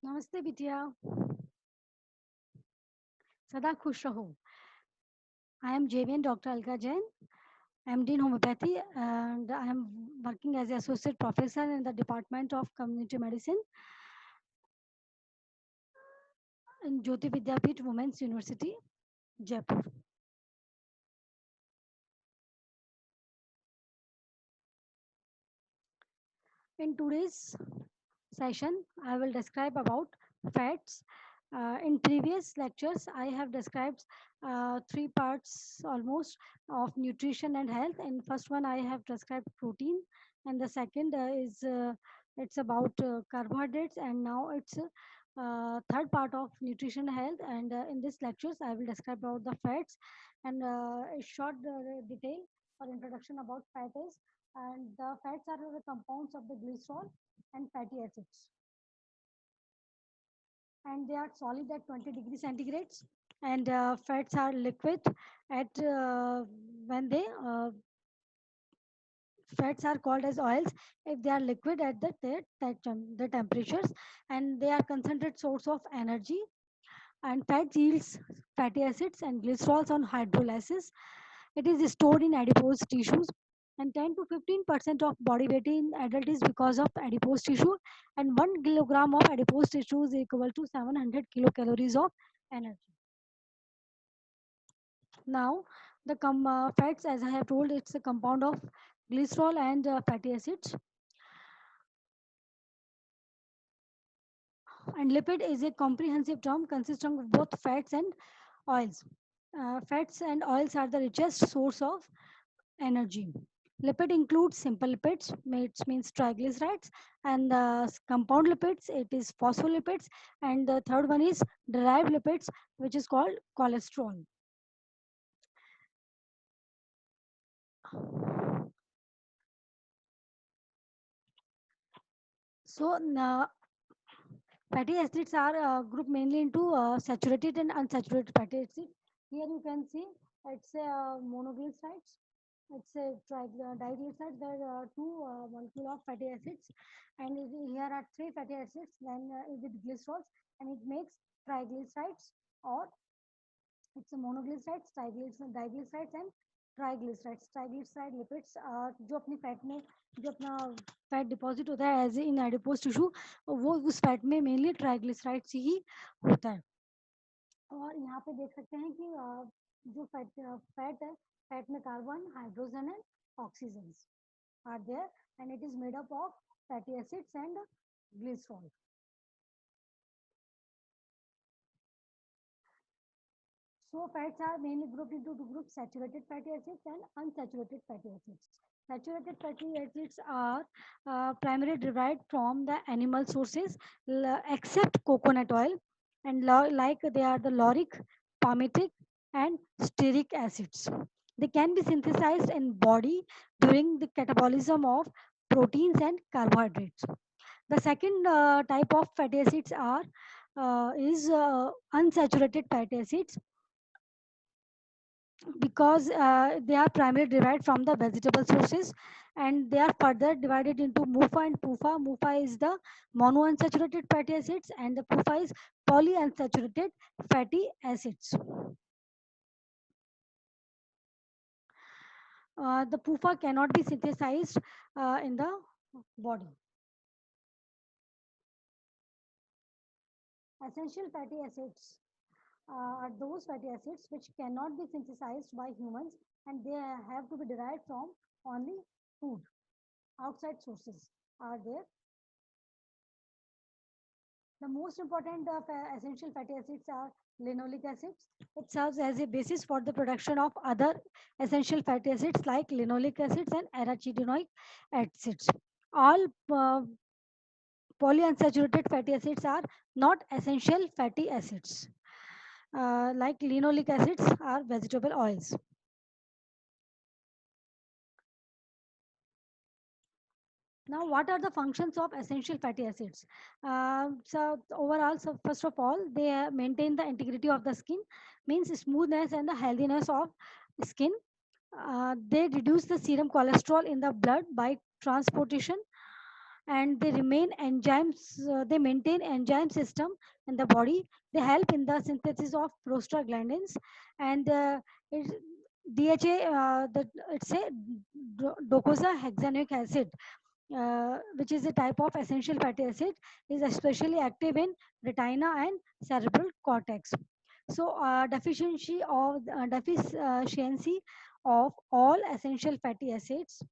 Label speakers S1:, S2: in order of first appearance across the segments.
S1: नमस्ते बिटिया सदा खुश रहो I am JVN Dr. Alka Jain, MD in homeopathy, and I am working as an associate professor in the Department of Community Medicine in Jyoti Vidyapeeth Women's University, Jaipur. In today's session, I will describe about fats. In previous lectures, I have described three parts almost of nutrition and health. In first one, I have described protein, and the second is it's about carbohydrates, and now it's third part of nutrition and health. And in this lectures, I will describe about the fats and a short detail or introduction about fat is. And the fats are the compounds of the glycerol and fatty acids, and they are solid at 20 degrees centigrades, and fats are liquid at when they fats are called as oils if they are liquid at the temperatures, and they are concentrated source of energy, and fat yields fatty acids and glycerols on hydrolysis. It is stored in adipose tissues, and 10 to 15% of body weight in adult is because of adipose tissue, and 1 kilogram of adipose tissue is equal to 700 kilocalories of energy. Now, the fats, as I have told, it's a compound of glycerol and fatty acids. And lipid is a comprehensive term consisting of both fats and oils. Fats and oils are the richest source of energy. Lipid includes simple lipids, which means triglycerides, and compound lipids, it is phospholipids, and the third one is derived lipids, which is called cholesterol. So, fatty acids are grouped mainly into saturated and unsaturated fatty acids. Here you can see it's monoglycerides, it's a diglycerides. There are two molecule of fatty acids, and here are three fatty acids. Then with glycerols, and it makes triglycerides, or it's a monoglycerides, diglycerides and triglycerides triglyceride lipids जो अपनी fat में जो अपना fat deposit होता है as in adipose tissue, वो उस fat में मेनली ट्राइग्लिसराइड्स ही होता है. और यहाँ पे देख सकते हैं कि जो फैट है, फैट में carbon, hydrogen and oxygen are there, and it is made up of fatty acids and glycerol. So fats are mainly grouped into two groups: saturated fatty acids and unsaturated fatty acids. Saturated fatty acids are primarily derived from the animal sources, except coconut oil, and like they are the lauric, palmitic, and stearic acids. They can be synthesized in body during the catabolism of proteins and carbohydrates. The second type of fatty acids are is unsaturated fatty acids, because they are primarily derived from the vegetable sources, and they are further divided into MUFA and PUFA. MUFA is the monounsaturated fatty acids, and the PUFA is polyunsaturated fatty acids. The PUFA cannot be synthesized in the body. Essential fatty acids are those fatty acids which cannot be synthesized by humans, and they have to be derived from only food. Outside sources are there. The most important essential fatty acids are linoleic acids. It serves as a basis for the production of other essential fatty acids like linoleic acids and arachidonic acids. All polyunsaturated fatty acids are not essential fatty acids. Like linoleic acids are vegetable oils. Now, what are the functions of essential fatty acids? So first of all, they maintain the integrity of the skin, means smoothness and the healthiness of skin. They reduce the serum cholesterol in the blood by transportation, and they remain enzymes. They maintain enzyme system in the body. They help in the synthesis of prostaglandins, and it, DHA. It's a docosahexaenoic acid, which is a type of essential fatty acid, is especially active in retina and cerebral cortex. So, deficiency of all essential fatty acids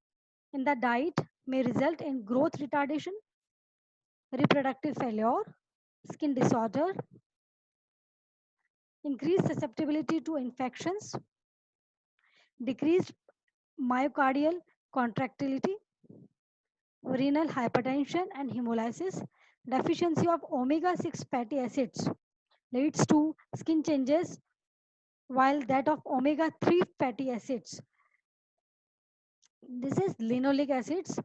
S1: in the diet may result in growth retardation, reproductive failure, skin disorder, increased susceptibility to infections, decreased myocardial contractility, renal hypertension and hemolysis. Deficiency of omega-6 fatty acids leads to skin changes, while that of omega-3 fatty acids, this is linoleic acids,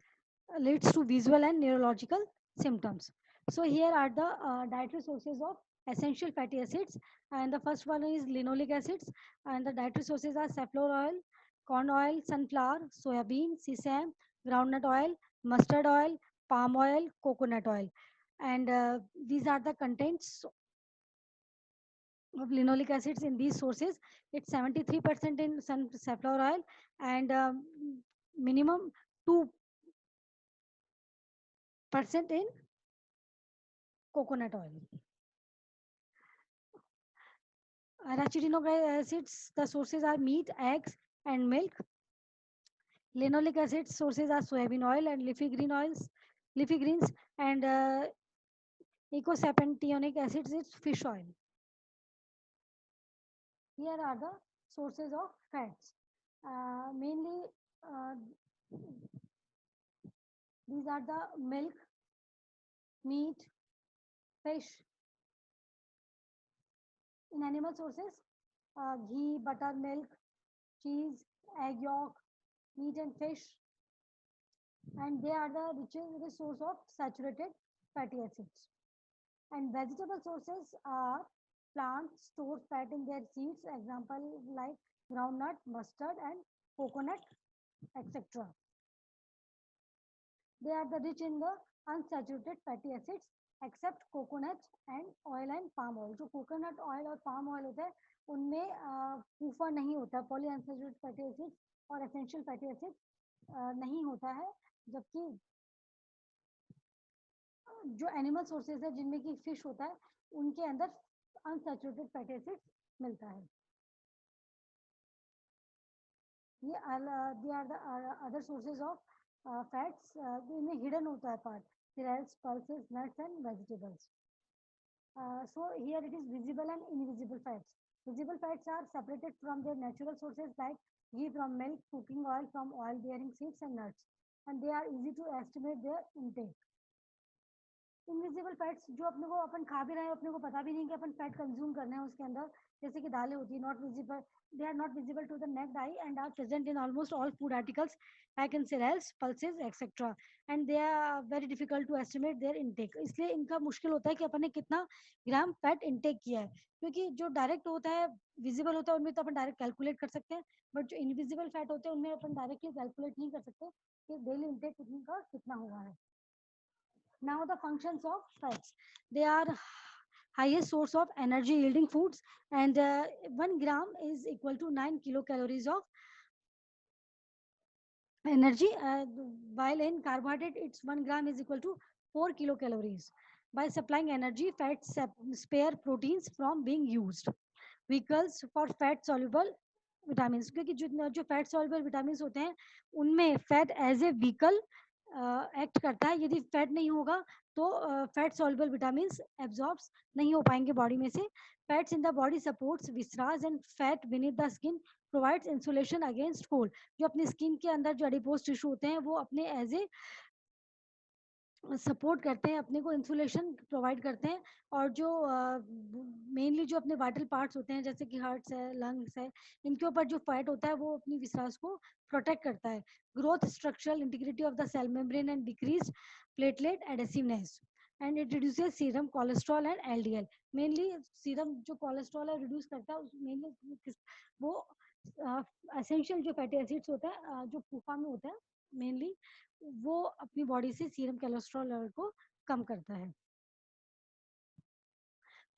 S1: leads to visual and neurological symptoms. So here are the dietary sources of essential fatty acids, and the first one is linoleic acids, and the dietary sources are safflower oil, corn oil, sunflower, soybean, sesame, groundnut oil, mustard oil, palm oil, coconut oil, and these are the contents of linoleic acids in these sources. It's 73% in safflower oil, and minimum 2% in coconut oil. Arachidonic acids, the sources are meat, eggs, and milk. Linoleic acid sources are soybean oil and leafy greens, and eicosapentaenoic acids is fish oil. Here are the sources of fats. Mainly, uh, these are the milk, meat, fish. In animal sources, ghee, butter, milk, cheese, egg yolk, meat and fish, and they are the richest source of saturated fatty acids. And vegetable sources are plants store fat in their seeds, example like groundnut, mustard, and coconut, etc. They are the rich in the unsaturated fatty acids except coconut and oil and palm oil. जो coconut oil और palm oil होता है उनमें PUFA नहीं होता, polyunsaturated fatty acids और essential fatty acids नहीं होता है, जबकि जो एनिमल सोर्सेज है जिनमें कि फिश होता है उनके अंदर अनसैचुरेटेड फैटी एसिड्स मिलता है. ये they are the other sources of fats, इनमें हिडन होता है part, cereals, pulses, nuts and vegetables. So here it is visible and invisible fats. Visible fats are separated from their natural sources like ghee from milk, cooking oil from oil bearing seeds and nuts, and they are easy to estimate their intake. Invisible fats जो अपने को अपन खा भी रहे हैं, अपने को पता भी नहीं कि अपन फैट कंज्यूम करना है उसके अंदर, जैसे कि दालें होती है, not visible, they are not visible to the naked eye and are present in almost all food articles like in cereals, pulses, etc. And they are very difficult to estimate their intake. इसलिए इनका मुश्किल होता है कि अपन ने कितना ग्राम fat intake किया है, क्योंकि जो डायरेक्ट होता है, विजिबल होता है, उनमें तो अपन डायरेक्ट कैलकुलेट कर सकते हैं, बट जो इनविजिबल फैट होते हैं उनमें अपन डायरेक्टली कैलकुलेट नहीं कर सकते कि डेली इंटेक का कितना हुआ है. Now the functions of fats. They are highest source of energy yielding foods, and 1 gram is equal to 9 kilocalories of energy, while in carbohydrate it's 1 gram is equal to 4 kilocalories. By supplying energy, fats spare proteins from being used. Vehicles for fat soluble vitamins, क्योंकि जो fat soluble vitamin होते हैं उनमें fat as a vehicle act करता है. यदि fat नहीं होगा तो फैट सॉल्युबल विटामिन एब्जॉर्ब्स नहीं हो पाएंगे बॉडी में से. Fats in the body supports viscera and fat beneath the skin provides insulation against cold. जो अपनी स्किन के अंदर जो एडिपोज टिश्यू होते हैं वो अपने एज ए सपोर्ट करते हैं, अपने को इंसुलेशन प्रोवाइड करते हैं. और जो मेनली जो अपने वाइटल पार्ट्स होते हैं जैसे कि हार्ट्स है, लंग्स है, इनके ऊपर जो फैट होता है वो अपनी विश्वास को प्रोटेक्ट करता है. Growth, structural integrity of the cell membrane and decrease platelet adhesiveness, and it reduces serum cholesterol and LDL. Mainly serum जो कोलेस्ट्रॉल है रिड्यूस करता है, मेनली वो एसेंशियल जो फैटी एसिड्स होता है जो फूफा में होता है मेनली वो अपनी बॉडी से सीरम कोलेस्ट्रॉल लेवल को कम करता है।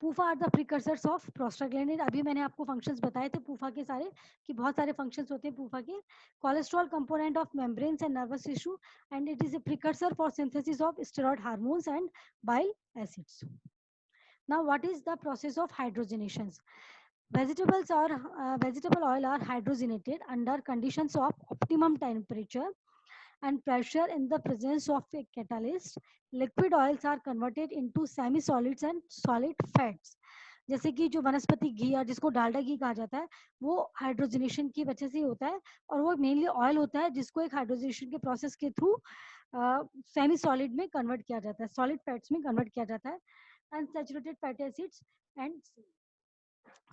S1: PUFA are the precursors of prostaglandin. अभी मैंने आपको फंक्शंस बताए थे पूफा के सारे, कि बहुत सारे फंक्शंस होते हैं पूफा के। Cholesterol component of membranes and nervous tissue and it is a precursor for synthesis of steroid hormones and bile acids. Now, what is the process of hydrogenations? Vegetable oil are hydrogenated under conditions of optimum temperature and pressure in the presence of a catalyst. Liquid oils are converted into semi-solids and solid fats. जैसे कि जो वनस्पति घी या जिसको डालडा घी कहा जाता है, वो हाइड्रोजनेशन की वजह से ही होता है, और वो मेनली ऑयल होता है जिसको एक हाइड्रोजनेशन के प्रोसेस के थ्रू सेमी सॉलिड में कन्वर्ट किया जाता है, सॉलिड फैट्स में कन्वर्ट किया जाता है। Unsaturated fatty acids and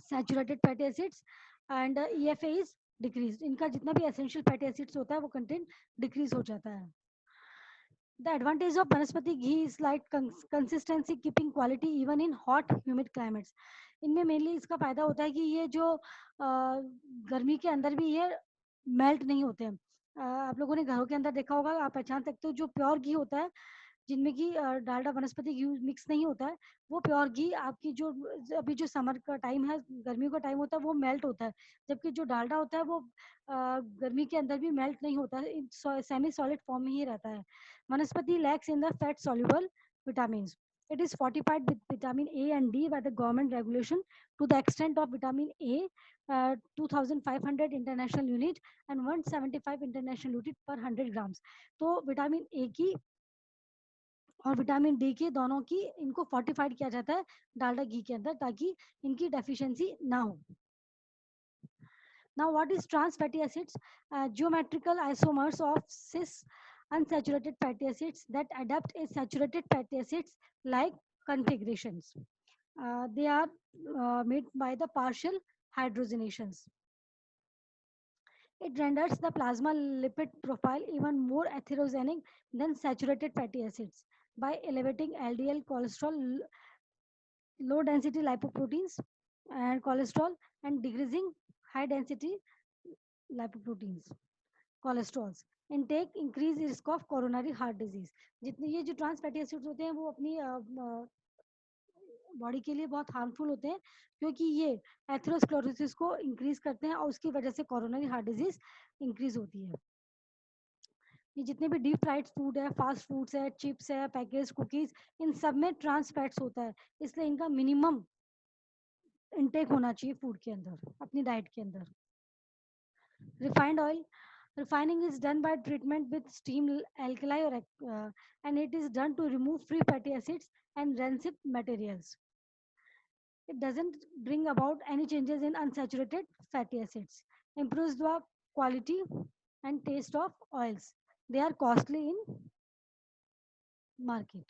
S1: saturated fatty acids and EFA is decreased. इनका जितना भी essential fatty acids होता है वो content decrease हो जाता है. The advantage of vanaspati ghee is like consistency, keeping quality even in hot humid climates. इनमें मेनली इसका फायदा होता है कि ये जो गर्मी के अंदर भी ये मेल्ट नहीं होते हैं। आप लोगों ने घरों के अंदर देखा होगा, आप पहचान सकते हो जो प्योर घी होता है जिनमें कि डालडा वनस्पति घी मिक्स नहीं होता है, वो प्योर घी आपकी जो अभी जो समर का टाइम है, गर्मियों का टाइम होता है, वो मेल्ट होता है। जबकि जो डालडा होता है वो गर्मी के अंदर भी मेल्ट नहीं होता है, सेमी सॉलिड फॉर्म में ही रहता है। वनस्पति lacks in the fat soluble vitamins. It is fortified with vitamin A and D by the government regulation to the extent of vitamin A 2500 international unit and 175 international unit per 100 grams. तो vitamin A की और vitamin D के दोनों की इनको fortified किया जाता है डालडा घी के अंदर, ताकि इनकी डेफिशिएंसी ना हो। Now, what is trans fatty acids? Geometrical isomers of cis unsaturated fatty acids that adapt as saturated fatty acids like configurations. They are made by the partial hydrogenations. It renders the plasma lipid profile even more atherogenic than saturated fatty acids by elevating LDL cholesterol, low density lipoproteins and cholesterol, and decreasing high density lipoproteins, cholesterols. Intake increase risk of coronary heart disease. जितने ये जो trans fatty acids होते हैं वो अपनी body के लिए बहुत हार्मफुल होते हैं, क्योंकि ये एथेरोस्क्लेरोसिस को इंक्रीज करते हैं और उसकी वजह से कोरोनरी हार्ट डिजीज इंक्रीज होती है। ये जितने भी डीप फ्राइड फूड है, फास्ट फूड्स है, चिप्स है, पैकेज कुकीज, इन सब में ट्रांस फैट्स होता है, इसलिए इनका मिनिमम इनटेक होना चाहिए फूड के अंदर, अपनी डाइट के अंदर। Refined oil, refining is done by treatment with steam, alkali, or and it is done to remove free fatty acids and rancid materials. It doesn't bring about any changes in unsaturated fatty acids. Improves the quality and taste of oils. They are costly in market.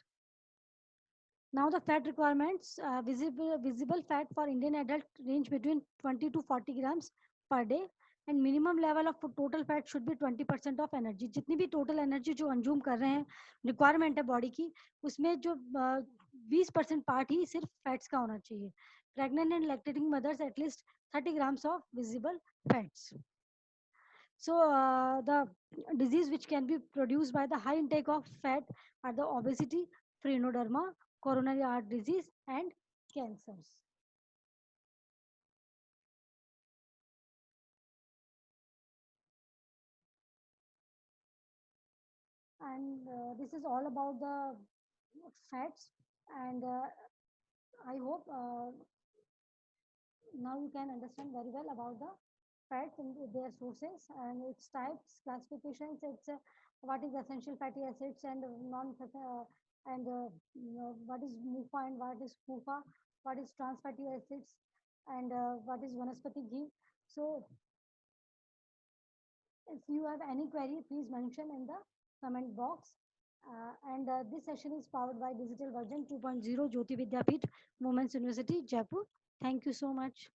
S1: Now the fat requirements, visible fat for Indian adult range between 20 to 40 grams per day, and minimum level of total fat should be 20% of energy. जितनी भी total energy जो consume कर रहे हैं, requirement है body की, उसमें जो 20% part ही सिर्फ fats का होना चाहिए. Pregnant and lactating mothers at least 30 grams of visible fats. So the disease which can be produced by the high intake of fat are the obesity, phrenoderma, coronary heart disease, and cancers. And this is all about the fats. And I hope now you can understand very well about the fats and their sources and its types, classifications. It's what is essential fatty acids and non and what is MUFA and what is FUFA, what is trans fatty acids, and what is vanaspati ghee. So if you have any query, please mention in the comment box. And this session is powered by Digital Version 2.0 Jyoti Vidyapeeth Women's University, Jaipur. Thank you so much.